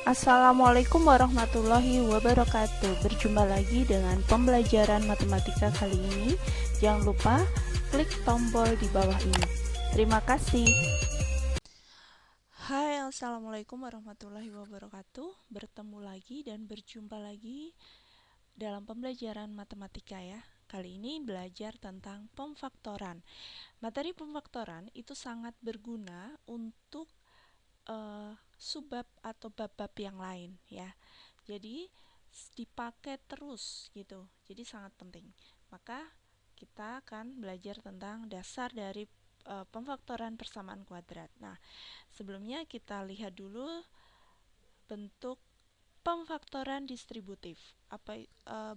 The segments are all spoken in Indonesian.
Assalamualaikum warahmatullahi wabarakatuh. Berjumpa lagi dengan pembelajaran matematika kali ini. Jangan lupa klik tombol di bawah ini. Terima kasih. Hai, assalamualaikum warahmatullahi wabarakatuh. Bertemu lagi dan berjumpa lagi dalam pembelajaran matematika ya. Kali ini belajar tentang pemfaktoran. Materi pemfaktoran itu sangat berguna untuk subbab atau bab-bab yang lain ya. Jadi dipakai terus gitu. Jadi sangat penting. Maka kita akan belajar tentang dasar dari pemfaktoran persamaan kuadrat. Nah, sebelumnya kita lihat dulu bentuk pemfaktoran distributif.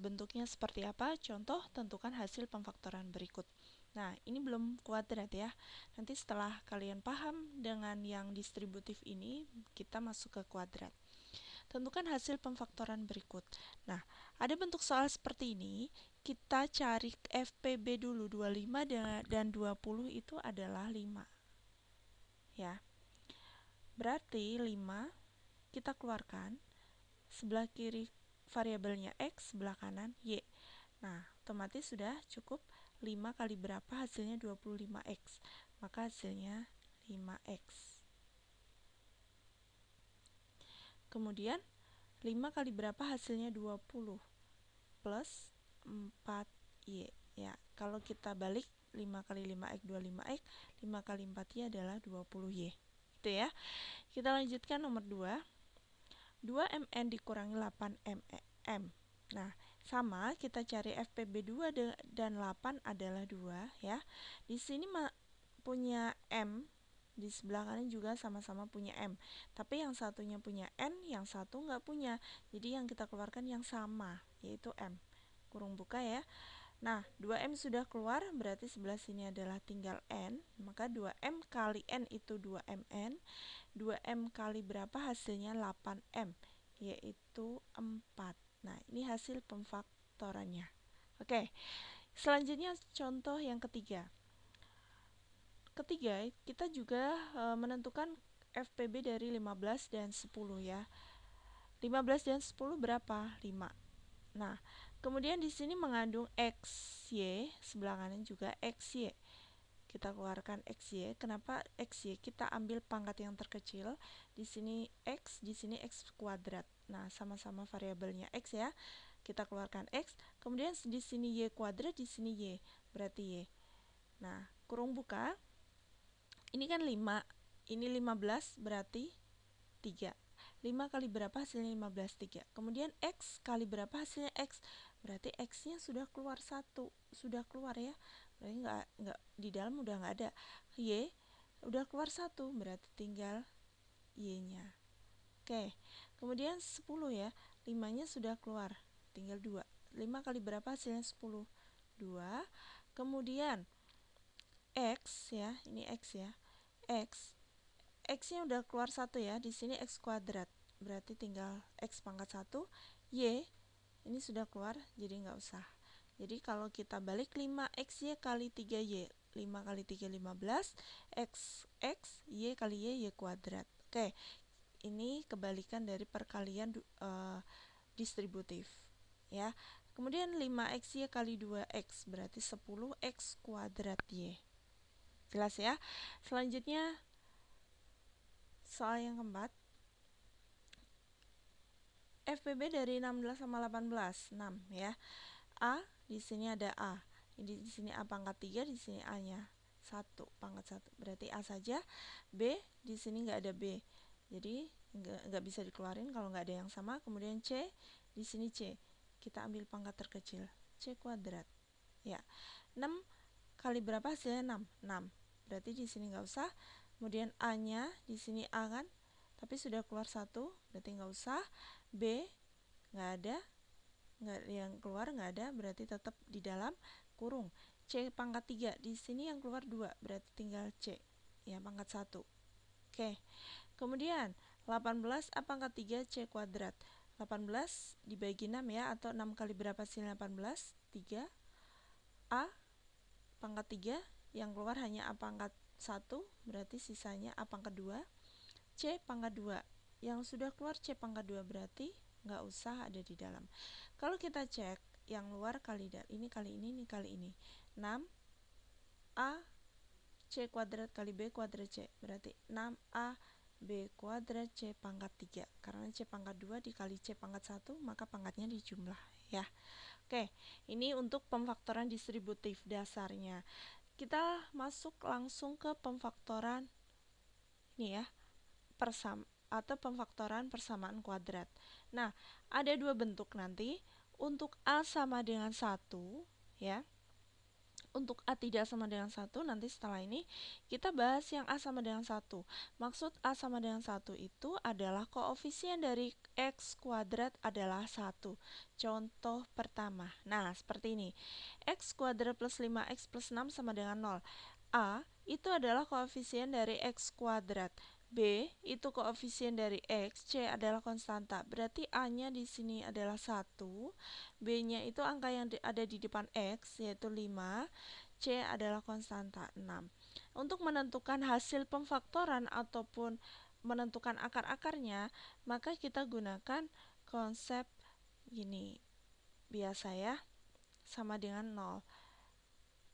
Bentuknya seperti apa? Contoh, tentukan hasil pemfaktoran berikut. Nah, ini belum kuadrat ya. Nanti setelah kalian paham dengan yang distributif ini, kita masuk ke kuadrat. Tentukan hasil pemfaktoran berikut. Nah, ada bentuk soal seperti ini. Kita cari FPB dulu. 25 dan 20 itu adalah 5. Ya. Berarti 5 kita keluarkan. Sebelah kiri variabelnya X, sebelah kanan Y. Nah, otomatis sudah cukup 5 kali berapa hasilnya 25X. Maka hasilnya 5X. Kemudian 5 kali berapa hasilnya 20 plus 4Y. Ya, kalau kita balik 5 kali 5X 25X, 5 kali 4Y adalah 20Y. Gitu ya. Kita lanjutkan nomor 2. 2mn dikurangi 8mm. Nah, sama kita cari FPB 2 dan 8 adalah 2 ya. Di sini punya M, di sebelah kanan juga sama-sama punya M. Tapi yang satunya punya N, yang satu nggak punya. Jadi yang kita keluarkan yang sama, yaitu M. Kurung buka ya. Nah, 2M sudah keluar, berarti sebelah sini adalah tinggal N. Maka 2M kali N itu 2MN. 2M kali berapa hasilnya 8M, yaitu 4. Nah, ini hasil pemfaktorannya. Oke, selanjutnya contoh yang ketiga. Ketiga, kita juga menentukan FPB dari 15 dan 10 ya. 15 dan 10 berapa? 5. Nah, kemudian di sini mengandung XY, sebelah kanan juga XY. Kita keluarkan XY. Kenapa XY? Kita ambil pangkat yang terkecil. Di sini X, di sini X kuadrat. Nah, sama-sama variabelnya X ya. Kita keluarkan X. Kemudian di sini Y kuadrat, di sini Y. Berarti Y. Nah, kurung buka. Ini kan 5. Ini 15 berarti 3. 5 kali berapa hasilnya 15? 3. Kemudian X kali berapa hasilnya X? Berarti X-nya sudah keluar 1. Sudah keluar ya. Berarti nggak di dalam udah nggak ada. Y udah keluar 1. Berarti tinggal Y-nya. Oke. Kemudian 10 ya. 5-nya sudah keluar. Tinggal 2. 5 kali berapa hasilnya 10? 2. Kemudian X ya. Ini X ya. X-nya udah keluar 1 ya. Di sini X kuadrat. Berarti tinggal X pangkat 1. Y ini sudah keluar, jadi nggak usah. Jadi kalau kita balik 5XY kali 3Y. 5 kali 3 15. X Y kali Y kuadrat. Oke, ini kebalikan dari perkalian distributif ya. Kemudian 5XY kali 2X berarti 10X kuadrat Y. Jelas ya. Selanjutnya soal yang keempat. FPB dari 16 sama 18, 6 ya. A, di sini ada A. Di sini A pangkat 3, di sini A-nya 1, pangkat 1. Berarti A saja. B, di sini nggak ada B. Jadi nggak bisa dikeluarin kalau nggak ada yang sama. Kemudian C, di sini C. Kita ambil pangkat terkecil, C kuadrat. Ya. 6 kali berapa hasilnya 6? 6. Berarti di sini nggak usah. Kemudian A-nya di sini A kan? Tapi sudah keluar 1, berarti nggak usah. B nggak ada, nggak, yang keluar nggak ada, berarti tetap di dalam kurung. C pangkat 3, di sini yang keluar 2, berarti tinggal C ya, pangkat 1. Oke, kemudian 18 A pangkat 3 C kuadrat. 18 dibagi 6 ya, atau 6 kali berapa sih 18? 3. A pangkat 3, yang keluar hanya A pangkat 1, berarti sisanya A pangkat 2. C pangkat 2. Yang sudah keluar C pangkat 2 berarti nggak usah ada di dalam. Kalau kita cek yang luar kali ini kali ini kali ini. 6A C kuadrat kali B kuadrat C. Berarti 6A B kuadrat C pangkat 3. Karena C pangkat 2 dikali C pangkat 1, maka pangkatnya dijumlah ya. Oke, ini untuk pemfaktoran distributif dasarnya. Kita masuk langsung ke pemfaktoran ini ya, pemfaktoran persamaan kuadrat. Nah, ada dua bentuk nanti. Untuk A sama dengan 1 ya. Untuk A tidak sama dengan 1, nanti setelah ini kita bahas yang A sama dengan 1. Maksud A sama dengan 1 itu adalah koefisien dari X kuadrat adalah 1. Contoh pertama. Nah, seperti ini. X kuadrat plus 5X plus 6 sama dengan 0. A itu adalah koefisien dari X kuadrat. B itu koefisien dari X, C adalah konstanta. Berarti A-nya di sini adalah 1, B-nya itu angka yang ada di depan X, yaitu 5, C adalah konstanta 6. Untuk menentukan hasil pemfaktoran ataupun menentukan akar-akarnya, maka kita gunakan konsep gini. Biasa ya, sama dengan 0.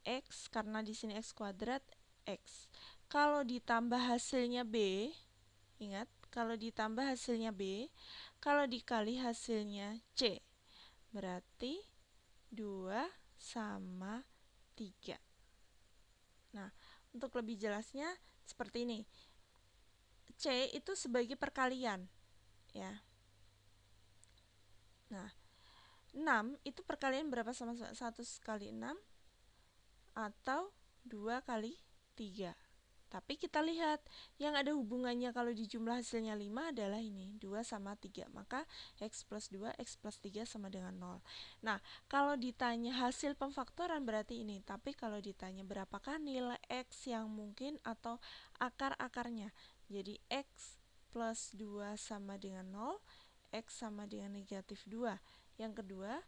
X, karena di sini X kuadrat, X. Kalau ditambah hasilnya B, ingat, kalau ditambah hasilnya B, kalau dikali hasilnya C, berarti 2 sama 3. Nah, untuk lebih jelasnya seperti ini. C itu sebagai perkalian, ya. Nah, 6 itu perkalian berapa sama 1 kali 6? Atau 2 kali 3. Tapi kita lihat, yang ada hubungannya kalau di jumlah hasilnya 5 adalah ini, 2 sama 3. Maka X plus 2, X plus 3 sama dengan 0. Nah, kalau ditanya hasil pemfaktoran berarti ini. Tapi kalau ditanya berapakah nilai X yang mungkin atau akar-akarnya. Jadi X plus 2 sama dengan 0, X sama dengan negatif 2. Yang kedua,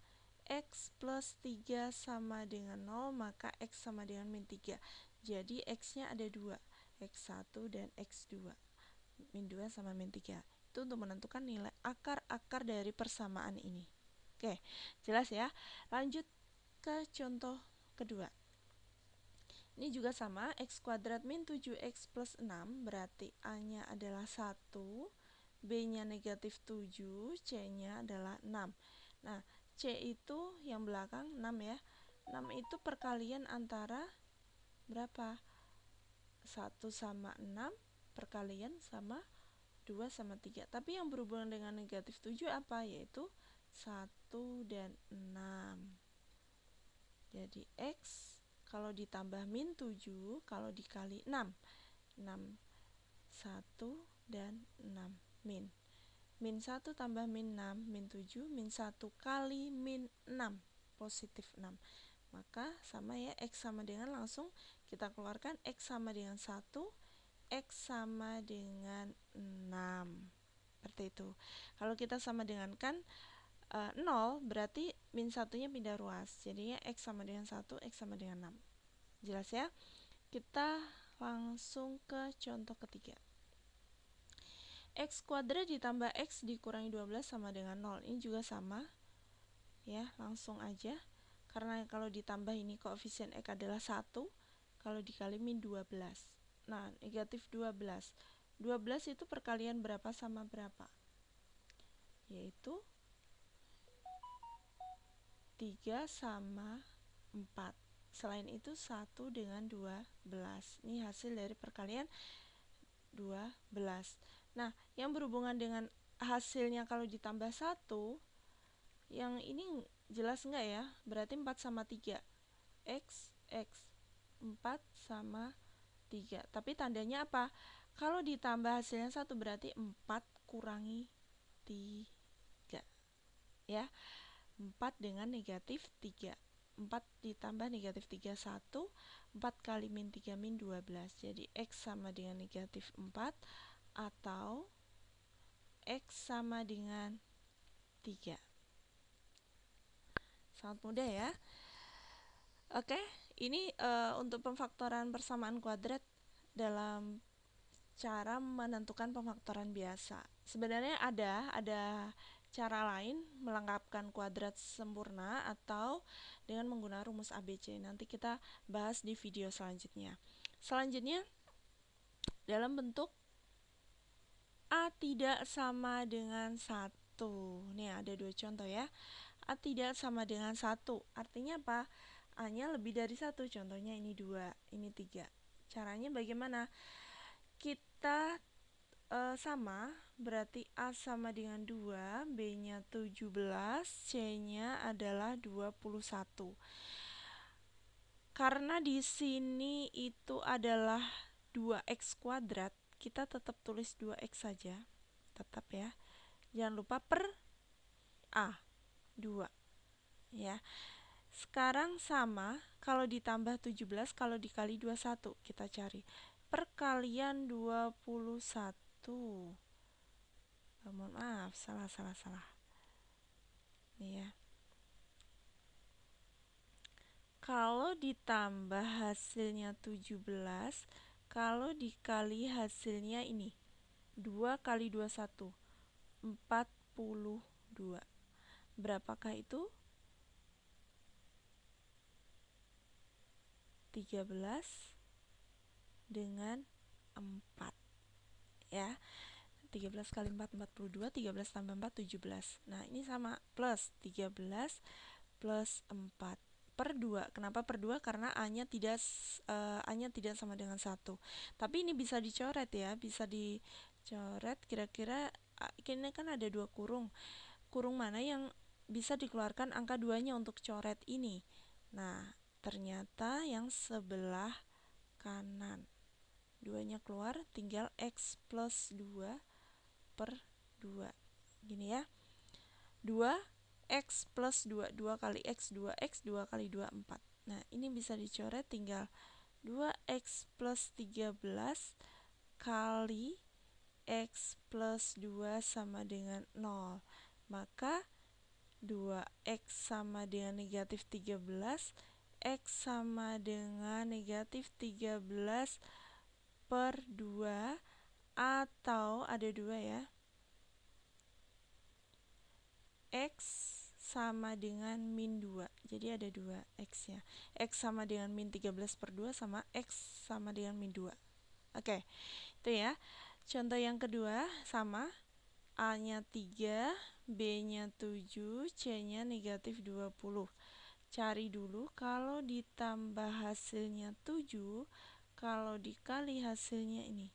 X plus 3 sama dengan 0, maka X sama dengan min 3. Jadi X-nya ada 2, X1 dan X2. Min 2 sama min 3. Itu untuk menentukan nilai akar-akar dari persamaan ini. Oke, jelas ya. Lanjut ke contoh kedua. Ini juga sama, X kuadrat min 7X plus 6, berarti A-nya adalah 1, B-nya negatif 7, C-nya adalah 6. Nah, C itu yang belakang 6 ya. 6 itu perkalian antara berapa? 1 sama 6 perkalian sama 2 sama 3. Tapi yang berhubungan dengan negatif 7 apa? Yaitu 1 dan 6. Jadi X kalau ditambah min 7, kalau dikali 6. 6, 1 dan 6 min. Min 1 tambah min 6, min 7, min 1 kali min 6, positif 6. Maka sama ya, X sama dengan, langsung kita keluarkan X sama dengan 1, X sama dengan 6. Seperti itu. Kalau kita sama dengan kan 0, berarti min 1-nya pindah ruas. Jadinya X sama dengan 1, X sama dengan 6. Jelas ya? Kita langsung ke contoh ketiga. X kuadrat ditambah X dikurangi 12 sama dengan 0. Ini juga sama. Ya, langsung aja. Karena kalau ditambah ini koefisien X adalah 1. Kalau dikali min 12. Nah, negatif 12. 12 itu perkalian berapa sama berapa? Yaitu 3 sama 4. Selain itu 1 dengan 12. Ini hasil dari perkalian 12. Nah, yang berhubungan dengan hasilnya kalau ditambah 1, yang ini jelas enggak ya? Berarti 4 sama 3. X, X. 4 sama 3. Tapi tandanya apa? Kalau ditambah hasilnya 1 berarti 4 kurangi 3. Ya, 4 dengan negatif 3. 4 ditambah negatif 3, 1. 4 kali min 3 min 12. Jadi X sama dengan negatif 4 atau X sama dengan 3. Sangat mudah ya. Oke, ini untuk pemfaktoran persamaan kuadrat dalam cara menentukan pemfaktoran biasa. Sebenarnya ada cara lain melengkapkan kuadrat sempurna atau dengan menggunakan rumus ABC. Nanti kita bahas di video selanjutnya. Selanjutnya, dalam bentuk A tidak sama dengan 1. Nih ada dua contoh ya. A tidak sama dengan 1. Artinya apa? A-nya lebih dari 1. Contohnya ini 2, ini 3. Caranya bagaimana? Kita sama, berarti A sama dengan 2, B-nya 17, C-nya adalah 21. Karena di sini itu adalah 2x kuadrat, kita tetap tulis 2x saja. Tetap ya. Jangan lupa per A, 2. Ya. Sekarang sama, kalau ditambah 17, kalau dikali 21, kita cari. Perkalian 21. Mohon maaf, salah. Nih ya. Kalau ditambah hasilnya 17, kalau dikali hasilnya ini, 2 kali 21, 42. Berapakah itu? 13 dengan 4. Ya. 13 kali 4, 42, 13 tambah 4, 17. Nah, ini sama, plus 13 plus 4 per 2. Kenapa per 2? Karena A-nya tidak sama dengan 1. Tapi ini bisa dicoret ya, bisa dicoret kira-kira ini kan ada 2 kurung. Kurung mana yang bisa dikeluarkan angka 2-nya untuk coret ini? Nah, ternyata yang sebelah kanan. 2-nya keluar, tinggal X plus 2 per 2. Gini ya. 2x plus 2. 2 kali x, 2x, 2 kali 2, 4. Nah, ini bisa dicoret, tinggal 2x plus 13 kali x plus 2 sama dengan 0. Maka 2x sama dengan negatif 13, x sama dengan negatif 13 per 2, atau ada 2 ya, x sama dengan min 2. Jadi ada 2 x nya. X sama dengan min 13 per 2 sama x sama dengan min 2. Oke, itu ya. Contoh yang kedua sama. A-nya 3, B-nya 7, C-nya negatif 20. Cari dulu kalau ditambah hasilnya 7, kalau dikali hasilnya ini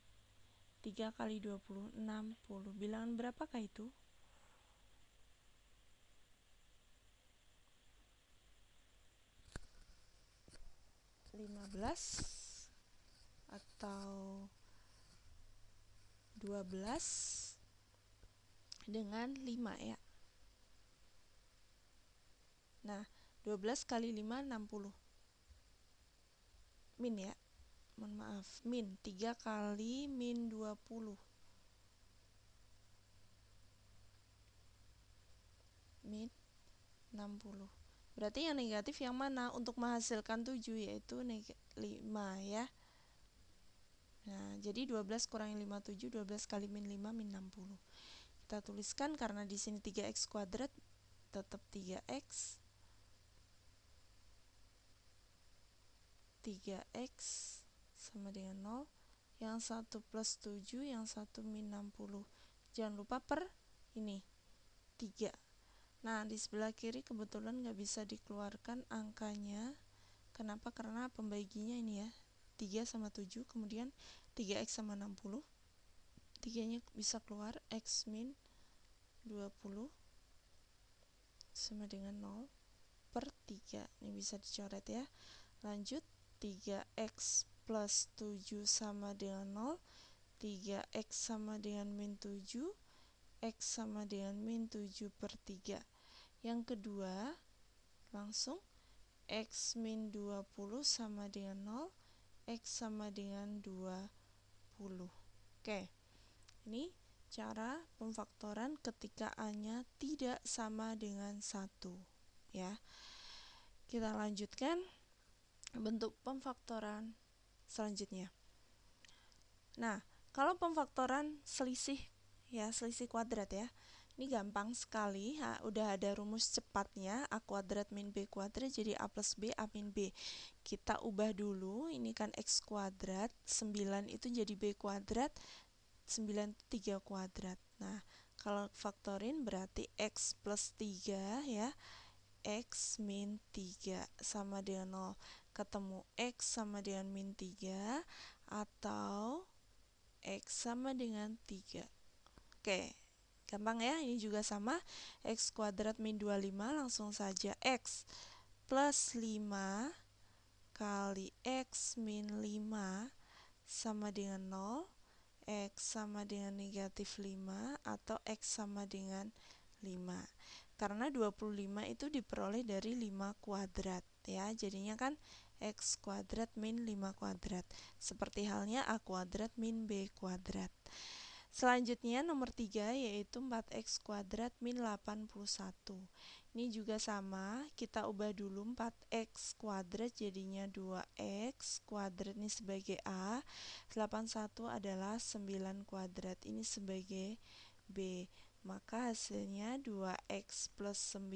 3 kali 20, 60. Bilangan berapakah itu? 15 atau 12 dengan 5 ya. Nah, 12 kali 5, 60. Min ya. Mohon maaf, min 3 kali min 20. Min 60. Berarti yang negatif yang mana untuk menghasilkan 7, yaitu 5 ya. Nah, jadi 12 kurangi 5, 7. 12 kali min 5, min 60. Kita tuliskan karena di sini 3x kuadrat, tetap 3x. 3x sama dengan 0. Yang satu plus 7, yang satu min 60. Jangan lupa per ini 3. Nah, di sebelah kiri kebetulan nggak bisa dikeluarkan angkanya. Kenapa? Karena pembaginya ini ya, 3 sama 7, kemudian 3x sama 60. 3-nya bisa keluar, x min 20 sama dengan 0 per 3. Ini bisa dicoret ya. Lanjut, 3x plus 7 sama dengan 0. 3x sama dengan min 7, x sama dengan min 7 per 3. Yang kedua, langsung x min 20 sama dengan 0, x sama dengan 20. Oke, ini cara pemfaktoran ketika A-nya tidak sama dengan 1 ya. Kita lanjutkan bentuk pemfaktoran selanjutnya. Nah, kalau pemfaktoran selisih ya, selisih kuadrat ya. Ini gampang sekali, udah ada rumus cepatnya, A kuadrat min B kuadrat jadi A plus B, A min B. Kita ubah dulu, ini kan X kuadrat, 9 itu jadi B kuadrat, 9 itu 3 kuadrat. Nah, kalau faktorin berarti X plus 3 ya, X min 3 sama dengan 0. Ketemu X sama dengan min 3 atau X sama dengan 3. Oke, gampang ya, ini juga sama. X kuadrat min 25, langsung saja X plus 5 kali X min 5 sama dengan 0. X sama dengan negatif 5 atau X sama dengan 5. Karena 25 itu diperoleh dari 5 kuadrat ya. Jadinya kan X kuadrat min 5 kuadrat. Seperti halnya A kuadrat min B kuadrat. Selanjutnya nomor 3 yaitu 4x kuadrat min 81. Ini juga sama, kita ubah dulu 4x kuadrat jadinya 2x kuadrat ini sebagai A, 81 adalah 9 kuadrat ini sebagai B. Maka hasilnya 2x plus 9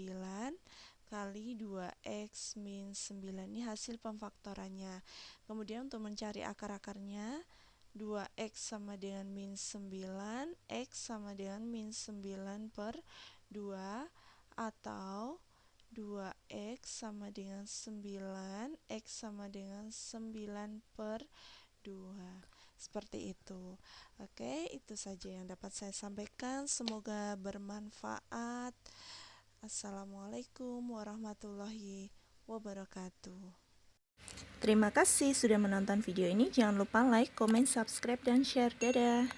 kali 2x min 9, ini hasil pemfaktorannya. Kemudian untuk mencari akar-akarnya, 2x sama dengan min 9, x sama dengan min 9 per 2, atau 2x sama dengan 9, x sama dengan 9 per 2. Seperti itu. Oke, itu saja yang dapat saya sampaikan. Semoga bermanfaat. Assalamualaikum warahmatullahi wabarakatuh. Terima kasih sudah menonton video ini. Jangan lupa like, comment, subscribe, dan share. Dadah!